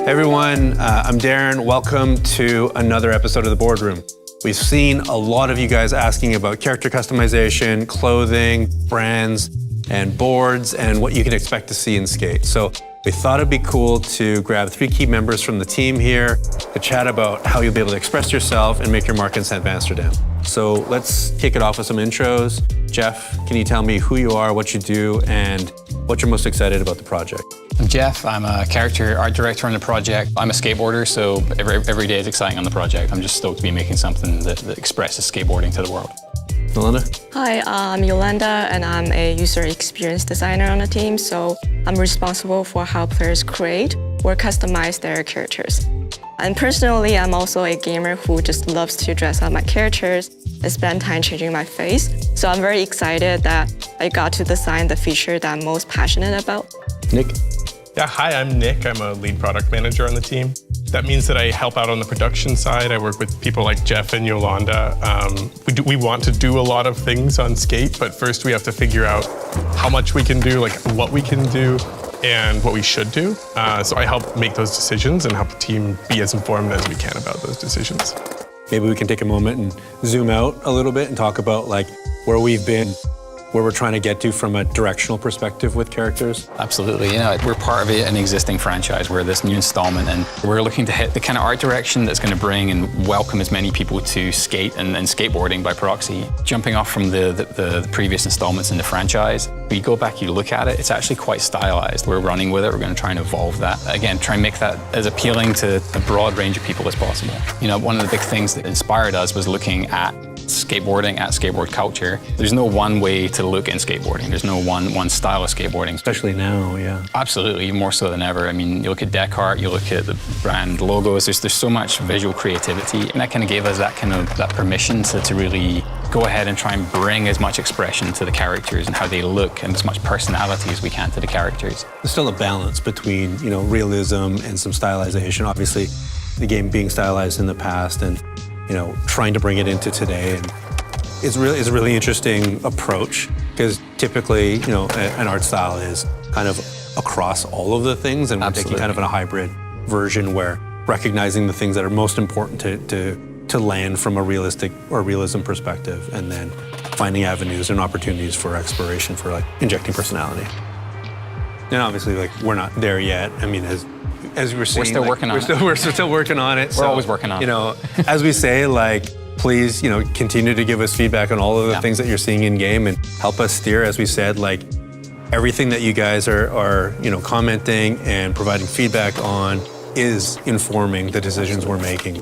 Everyone, I'm Darren. Welcome to another episode of The Boardroom. We've seen a lot of you guys asking about character customization, clothing, brands, and boards, and what you can expect to see in skate. So we thought it'd be cool to grab 3 key members from the team here to chat about how you'll be able to express yourself and make your mark in San Vansterdam. So let's kick it off with some intros. Jeff, can you tell me who you are, what you do, and what you're most excited about the project? I'm Jeff. I'm a character art director on the project. I'm a skateboarder, so every day is exciting on the project. I'm just stoked to be making something that expresses skateboarding to the world. Yolanda? Hi, I'm Yolanda, and I'm a user experience designer on the team, so I'm responsible for how players create or customize their characters. And personally, I'm also a gamer who just loves to dress up my characters and spend time changing my face. So I'm very excited that I got to design the feature that I'm most passionate about. Nick? Yeah, hi, I'm Nick. I'm a lead product manager on the team. That means that I help out on the production side. I work with people like Jeff and Yolanda. We want to do a lot of things on skate, but first we have to figure out how much we can do, like what we can do, and what we should do. So I help make those decisions and help the team be as informed as we can about those decisions. Maybe we can take a moment and zoom out a little bit and talk about like where we've been, where we're trying to get to from a directional perspective with characters. Absolutely, we're part of an existing franchise. We're this new installment, and we're looking to hit the kind of art direction that's going to bring and welcome as many people to skate and skateboarding by proxy. Jumping off from the previous installments in the franchise, when you go back, you look at it, it's actually quite stylized. We're running with it. We're going to try and evolve that. Again, try and make that as appealing to a broad range of people as possible. One of the big things that inspired us was looking at skateboarding, at skateboard culture. There's no one way to look in skateboarding. There's no one style of skateboarding. Especially now, yeah. Absolutely, more so than ever. I mean, you look at deck art, you look at the brand logos, there's so much visual creativity, and that kind of gave us that permission to really go ahead and try and bring as much expression to the characters and how they look, and as much personality as we can to the characters. There's still a balance between, realism and some stylization. Obviously, the game being stylized in the past and trying to bring it into today, and it's a really interesting approach, because typically, an art style is kind of across all of the things, and we're taking kind of a hybrid version where recognizing the things that are most important to land from a realistic or realism perspective, and then finding avenues and opportunities for exploration for like injecting personality. And obviously, like, we're not there yet. I mean, as we're seeing, we're still working on it. We're still working on it. We're always working on it. As we say, like, please, continue to give us feedback on all of the things that you're seeing in game and help us steer. As we said, like, everything that you guys are commenting and providing feedback on is informing the decisions we're making.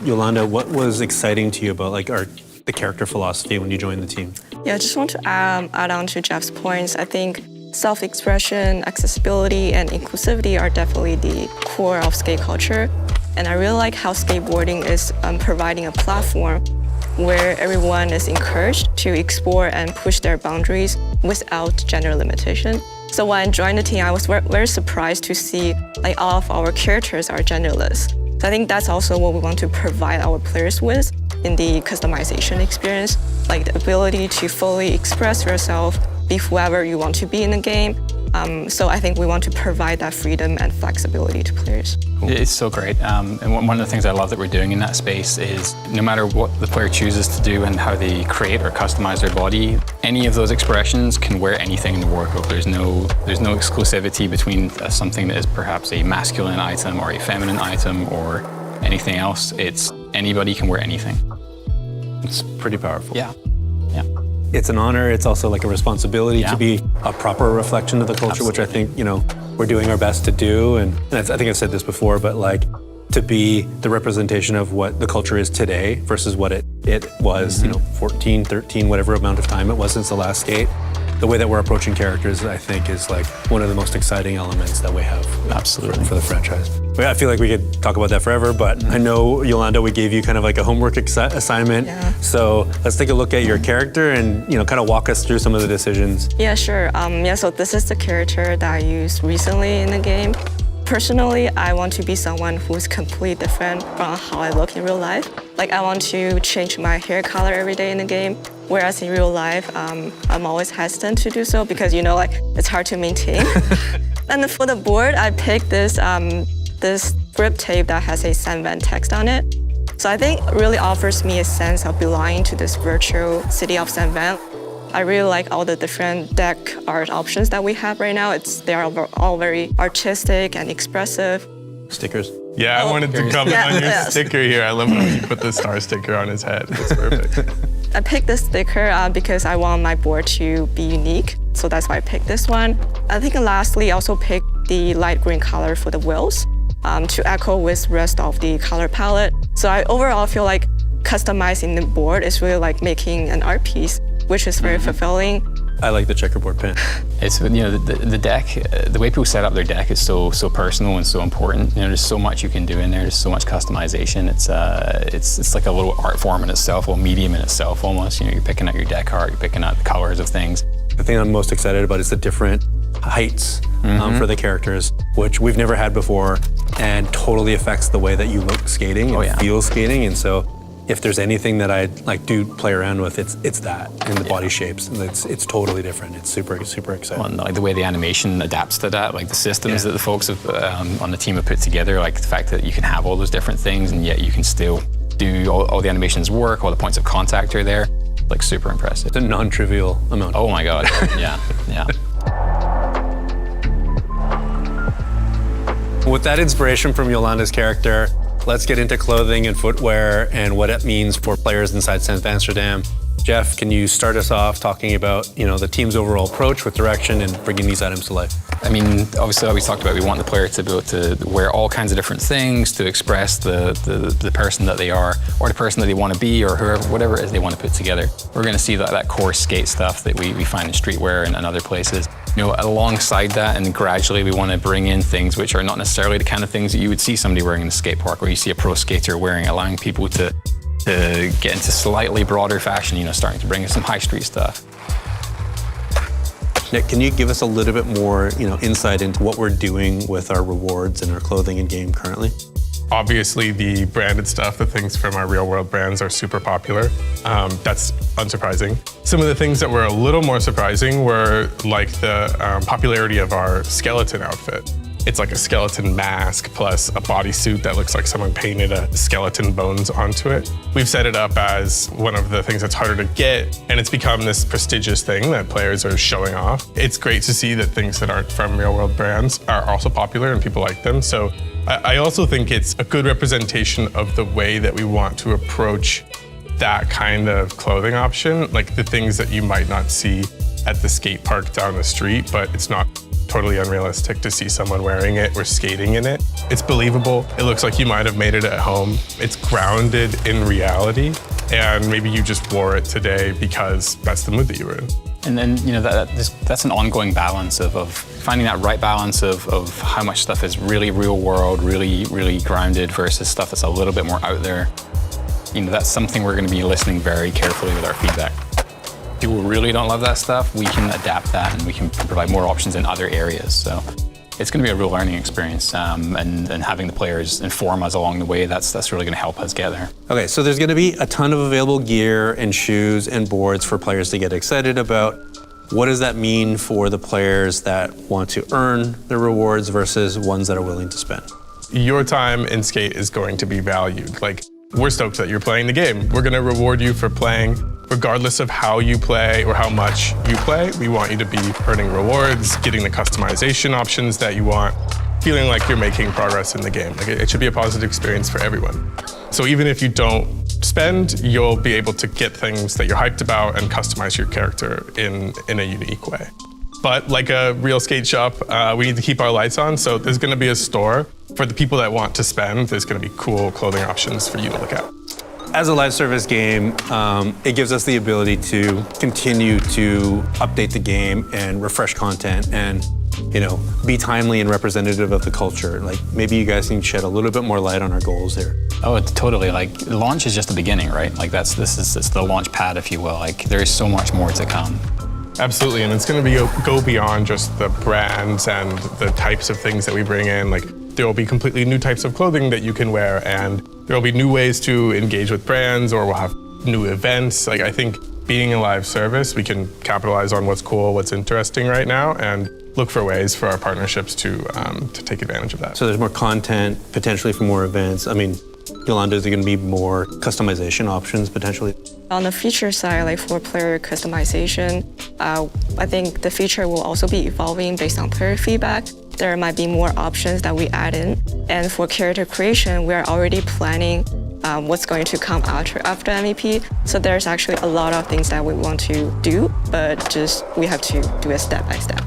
Yolanda, what was exciting to you about like the character philosophy when you joined the team? Yeah, I just want to add on to Jeff's points. I think self-expression, accessibility, and inclusivity are definitely the core of skate culture. And I really like how skateboarding is providing a platform where everyone is encouraged to explore and push their boundaries without gender limitation. So when I joined the team, I was very surprised to see like all of our characters are genderless. So I think that's also what we want to provide our players with in the customization experience, like the ability to fully express yourself, be whoever you want to be in the game. So I think we want to provide that freedom and flexibility to players. It's so great. And one of the things I love that we're doing in that space is no matter what the player chooses to do and how they create or customize their body, any of those expressions can wear anything in the wardrobe. There's no exclusivity between something that is perhaps a masculine item or a feminine item or anything else. It's anybody can wear anything. It's pretty powerful. Yeah. It's an honor. It's also like a responsibility to be a proper reflection of the culture, which I think, we're doing our best to do. And I think I've said this before, but like to be the representation of what the culture is today versus what it was, 14, 13, whatever amount of time it was since the last skate. The way that we're approaching characters, I think, is like one of the most exciting elements that we have for the franchise. I feel like we could talk about that forever, but I know, Yolanda, we gave you kind of like a homework assignment. Yeah. So let's take a look at your character and kind of walk us through some of the decisions. Yeah, sure. So this is the character that I used recently in the game. Personally, I want to be someone who's completely different from how I look in real life. Like, I want to change my hair color every day in the game, whereas in real life, I'm always hesitant to do so because, it's hard to maintain. And for the board, I picked this this grip tape that has a San Van text on it. So I think it really offers me a sense of belonging to this virtual city of San Van. I really like all the different deck art options that we have right now. They are all very artistic and expressive. Stickers. Yeah, I wanted to comment on your sticker here. I love when you put the star sticker on his head. It's perfect. I picked this sticker because I want my board to be unique. So that's why I picked this one. I think lastly, I also picked the light green color for the wheels to echo with the rest of the color palette. So I overall feel like customizing the board is really like making an art piece, which is very fulfilling. I like the checkerboard pen. It's, the deck, the way people set up their deck is so personal and so important. There's so much you can do in there. There's so much customization. It's like a little art form in itself, a medium in itself almost. You're picking out your deck art, you're picking out the colors of things. The thing I'm most excited about is the different heights for the characters, which we've never had before, and totally affects the way that you look skating and feel skating. And so, if there's anything that I do play around with, it's that in the body shapes. And it's totally different. It's super exciting. Well, like the way the animation adapts to that, like the systems that the folks on the team have put together, like the fact that you can have all those different things and yet you can still do all the animations work, all the points of contact are there. Like super impressive. It's a non-trivial amount. Oh my God, yeah. With that inspiration from Yolanda's character, let's get into clothing and footwear and what it means for players inside San Vansterdam. Jeff, can you start us off talking about the team's overall approach with direction and bringing these items to life? I mean, obviously, we talked about we want the player to be able to wear all kinds of different things to express the person that they are, or the person that they want to be, or whatever it is they want to put together. We're going to see that core skate stuff that we find in streetwear and other places. Alongside that, and gradually we want to bring in things which are not necessarily the kind of things that you would see somebody wearing in a skate park, or you see a pro skater wearing, allowing people to get into slightly broader fashion, starting to bring in some high street stuff. Nick, can you give us a little bit more, insight into what we're doing with our rewards and our clothing and game currently? Obviously, the branded stuff, the things from our real world brands are super popular. That's unsurprising. Some of the things that were a little more surprising were like the popularity of our skeleton outfit. It's like a skeleton mask plus a bodysuit that looks like someone painted a skeleton bones onto it. We've set it up as one of the things that's harder to get, and it's become this prestigious thing that players are showing off. It's great to see that things that aren't from real world brands are also popular and people like them. So I also think it's a good representation of the way that we want to approach that kind of clothing option, like the things that you might not see at the skate park down the street, but it's not totally unrealistic to see someone wearing it or skating in it. It's believable. It looks like you might have made it at home. It's grounded in reality, and maybe you just wore it today because that's the mood that you were in. And then, that's an ongoing balance of finding that right balance of how much stuff is really real world, really grounded versus stuff that's a little bit more out there. That's something we're going to be listening very carefully with our feedback. People really don't love that stuff, we can adapt that and we can provide more options in other areas. So it's going to be a real learning experience, and having the players inform us along the way, that's really going to help us get there. Okay, so there's going to be a ton of available gear and shoes and boards for players to get excited about. What does that mean for the players that want to earn their rewards versus ones that are willing to spend? Your time in skate is going to be valued. We're stoked that you're playing the game. We're going to reward you for playing. Regardless of how you play or how much you play, we want you to be earning rewards, getting the customization options that you want, feeling like you're making progress in the game. It should be a positive experience for everyone. So even if you don't spend, you'll be able to get things that you're hyped about and customize your character in a unique way. But like a real skate shop, we need to keep our lights on, so there's going to be a store. For the people that want to spend, there's going to be cool clothing options for you to look at. As a live service game, it gives us the ability to continue to update the game and refresh content and, be timely and representative of the culture. Maybe you guys can shed a little bit more light on our goals here. Oh, totally. Launch is just the beginning, right? It's the launch pad, if you will. There is so much more to come. Absolutely, and it's going to go beyond just the brands and the types of things that we bring in. There will be completely new types of clothing that you can wear, and there will be new ways to engage with brands, or we'll have new events. I think being a live service, we can capitalize on what's cool, what's interesting right now, and look for ways for our partnerships to take advantage of that. So there's more content, potentially for more events. I mean, Yolanda, is there going to be more customization options potentially? On the feature side, like for player customization, I think the feature will also be evolving based on player feedback. There might be more options that we add in. And for character creation, we are already planning what's going to come after MVP. So there's actually a lot of things that we want to do, but just we have to do it step by step.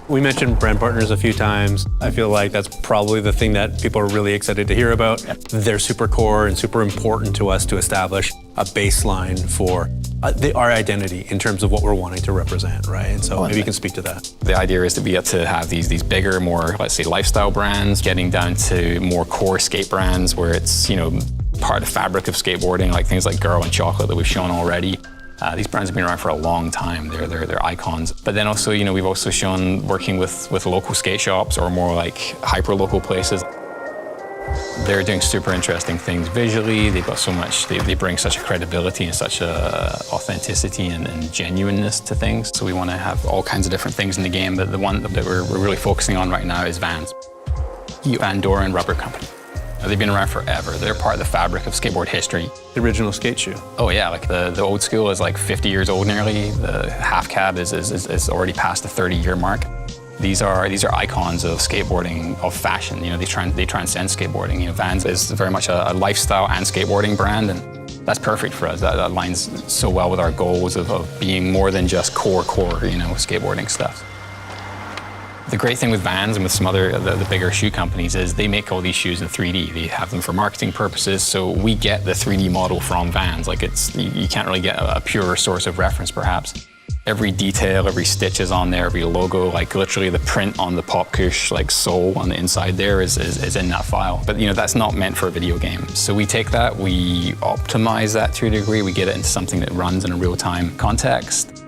We mentioned brand partners a few times. I feel like that's probably the thing that people are really excited to hear about. They're super core and super important to us to establish a baseline for our identity in terms of what we're wanting to represent, right? And so maybe you can speak to that. The idea is to be able to have these bigger, more, let's say, lifestyle brands, getting down to more core skate brands where it's, part of the fabric of skateboarding, like things like Girl and Chocolate that we've shown already. These brands have been around for a long time. They're icons. But then also, we've also shown working with local skate shops or more like hyper-local places. They're doing super interesting things visually. They've got so much, they bring such a credibility and such a authenticity and genuineness to things. So we want to have all kinds of different things in the game, but the one that we're really focusing on right now is Vans. Andorran Rubber Company. They've been around forever. They're part of the fabric of skateboard history. The original skate shoe. Oh yeah, like the old school is like 50 years old nearly. The half cab is already past the 30-year mark. These are icons of skateboarding, of fashion. They transcend skateboarding. Vans is very much a lifestyle and skateboarding brand, and that's perfect for us. That aligns so well with our goals of being more than just core, skateboarding stuff. The great thing with Vans and with some other the bigger shoe companies is they make all these shoes in 3D. They have them for marketing purposes, so we get the 3D model from Vans. Like you can't really get a pure source of reference, perhaps. Every detail, every stitch is on there, every logo, like literally the print on the Popkush sole on the inside there is in that file. But that's not meant for a video game. So we take that, we optimize that to a degree, we get it into something that runs in a real-time context.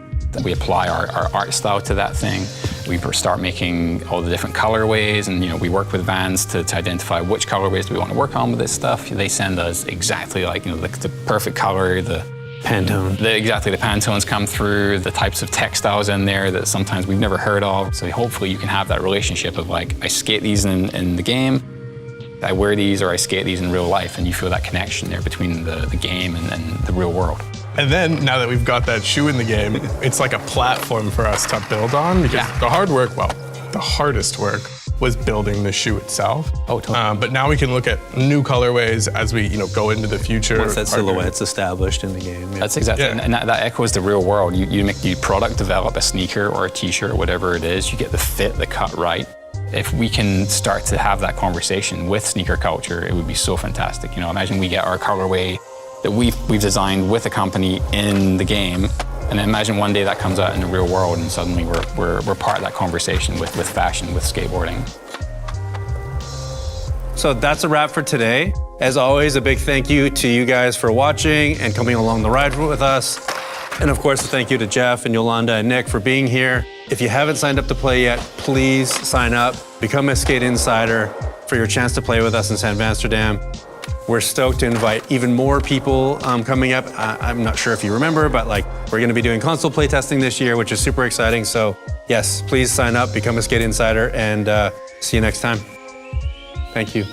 We apply our art style to that thing. We start making all the different colorways, and we work with Vans to identify which colorways do we want to work on with this stuff. They send us exactly the perfect color, the Pantone. Exactly, the Pantones come through, the types of textiles in there that sometimes we've never heard of. So hopefully you can have that relationship of I skate these in the game, I wear these, or I skate these in real life, and you feel that connection there between the game and the real world. And then, now that we've got that shoe in the game, it's like a platform for us to build on, because the hardest work was building the shoe itself. Oh, totally. But now we can look at new colorways as we go into the future. Once that silhouette's established in the game. Yeah. That's exactly, and that echoes the real world. You product develop a sneaker or a t-shirt or whatever it is, you get the fit, the cut right. If we can start to have that conversation with sneaker culture, it would be so fantastic. Imagine we get our colorway that we've designed with a company in the game, and then imagine one day that comes out in the real world, and suddenly we're part of that conversation with fashion, with skateboarding. So that's a wrap for today. As always, a big thank you to you guys for watching and coming along the ride with us. And of course, a thank you to Jeff and Yolanda and Nick for being here. If you haven't signed up to play yet, please sign up, become a Skate Insider for your chance to play with us in San Vansterdam. We're stoked to invite even more people coming up. I'm not sure if you remember, but we're gonna be doing console play testing this year, which is super exciting. So yes, please sign up, become a Skate Insider, and see you next time. Thank you.